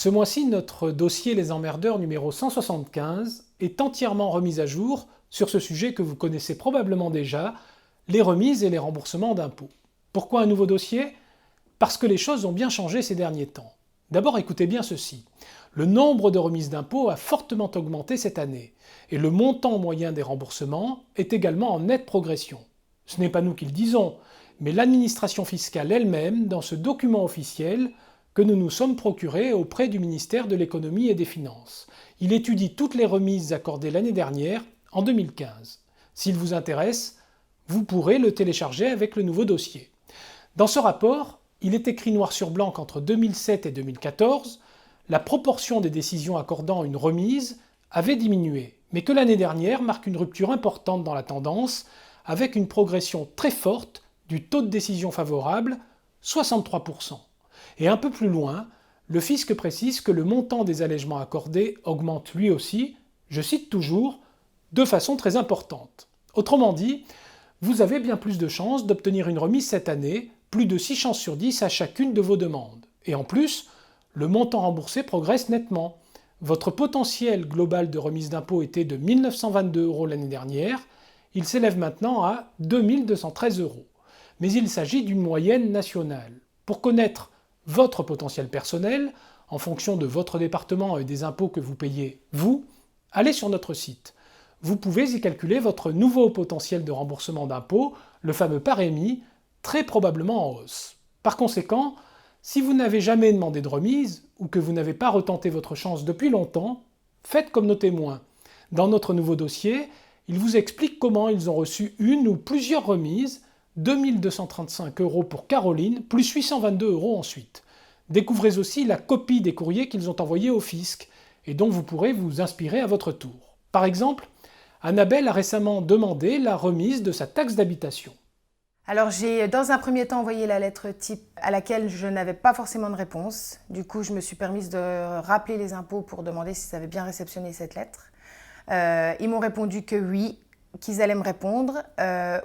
Ce mois-ci, notre dossier Les Emmerdeurs numéro 175 est entièrement remis à jour sur ce sujet que vous connaissez probablement déjà, les remises et les remboursements d'impôts. Pourquoi un nouveau dossier? Parce que les choses ont bien changé ces derniers temps. D'abord, écoutez bien ceci. Le nombre de remises d'impôts a fortement augmenté cette année, et le montant moyen des remboursements est également en nette progression. Ce n'est pas nous qui le disons, mais l'administration fiscale elle-même dans ce document officiel que nous nous sommes procurés auprès du ministère de l'Économie et des Finances. Il étudie toutes les remises accordées l'année dernière, en 2015. S'il vous intéresse, vous pourrez le télécharger avec le nouveau dossier. Dans ce rapport, il est écrit noir sur blanc qu'entre 2007 et 2014, la proportion des décisions accordant une remise avait diminué, mais que l'année dernière marque une rupture importante dans la tendance, avec une progression très forte du taux de décision favorable, 63%. Et un peu plus loin, le fisc précise que le montant des allègements accordés augmente lui aussi, je cite toujours, de façon très importante. Autrement dit, vous avez bien plus de chances d'obtenir une remise cette année, plus de 6 chances sur 10 à chacune de vos demandes. Et en plus, le montant remboursé progresse nettement. Votre potentiel global de remise d'impôt était de 1 922 € l'année dernière, il s'élève maintenant à 2 213 €. Mais il s'agit d'une moyenne nationale. Pour connaître votre potentiel personnel, en fonction de votre département et des impôts que vous payez, vous, allez sur notre site. Vous pouvez y calculer votre nouveau potentiel de remboursement d'impôts, le fameux PAREMI, très probablement en hausse. Par conséquent, si vous n'avez jamais demandé de remise, ou que vous n'avez pas retenté votre chance depuis longtemps, faites comme nos témoins. Dans notre nouveau dossier, ils vous expliquent comment ils ont reçu une ou plusieurs remises, 2 235 € pour Caroline, plus 822 € ensuite. Découvrez aussi la copie des courriers qu'ils ont envoyés au fisc, et dont vous pourrez vous inspirer à votre tour. Par exemple, Annabelle a récemment demandé la remise de sa taxe d'habitation. Alors j'ai dans un premier temps envoyé la lettre type à laquelle je n'avais pas forcément de réponse. Du coup, je me suis permise de rappeler les impôts pour demander s'ils avaient bien réceptionné cette lettre. Ils m'ont répondu que oui, qu'ils allaient me répondre.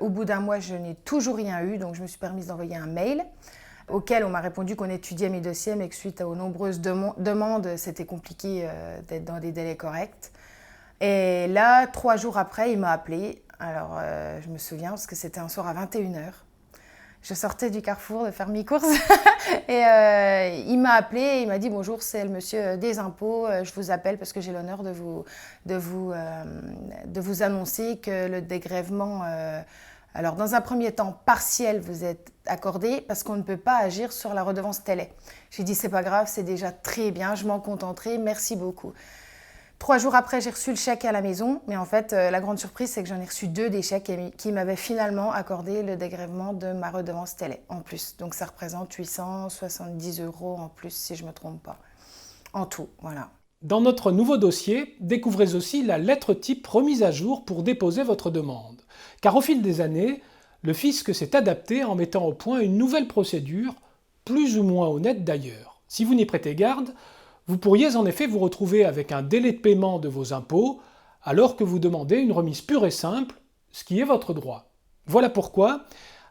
Au bout d'un mois, je n'ai toujours rien eu, donc je me suis permise d'envoyer un mail auquel on m'a répondu qu'on étudiait mes dossiers, mais que suite aux nombreuses demandes, c'était compliqué d'être dans des délais corrects. Et là, 3 jours après, il m'a appelé. Alors, je me souviens parce que c'était un soir à 21h. Je sortais du Carrefour de faire mes courses et il m'a appelé et il m'a dit « Bonjour, c'est le monsieur des impôts, je vous appelle parce que j'ai l'honneur de vous annoncer que le dégrèvement, alors dans un premier temps partiel, vous êtes accordé parce qu'on ne peut pas agir sur la redevance télé. » J'ai dit « C'est pas grave, c'est déjà très bien, je m'en contenterai, merci beaucoup. » 3 jours après, j'ai reçu le chèque à la maison, mais en fait, la grande surprise, c'est que j'en ai reçu 2 des chèques qui m'avaient finalement accordé le dégrèvement de ma redevance télé en plus. Donc ça représente 870 € en plus, si je ne me trompe pas. En tout, voilà. Dans notre nouveau dossier, découvrez aussi la lettre type remise à jour pour déposer votre demande. Car au fil des années, le fisc s'est adapté en mettant au point une nouvelle procédure, plus ou moins honnête d'ailleurs. Si vous n'y prêtez garde, vous pourriez en effet vous retrouver avec un délai de paiement de vos impôts alors que vous demandez une remise pure et simple, ce qui est votre droit. Voilà pourquoi,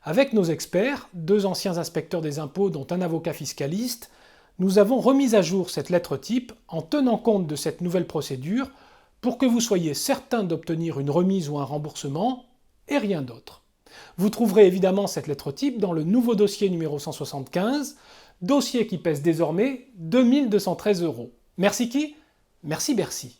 avec nos experts, 2 anciens inspecteurs des impôts dont un avocat fiscaliste, nous avons remis à jour cette lettre type en tenant compte de cette nouvelle procédure pour que vous soyez certain d'obtenir une remise ou un remboursement et rien d'autre. Vous trouverez évidemment cette lettre type dans le nouveau dossier numéro 175, dossier qui pèse désormais 2 213 €. Merci qui? Merci Bercy.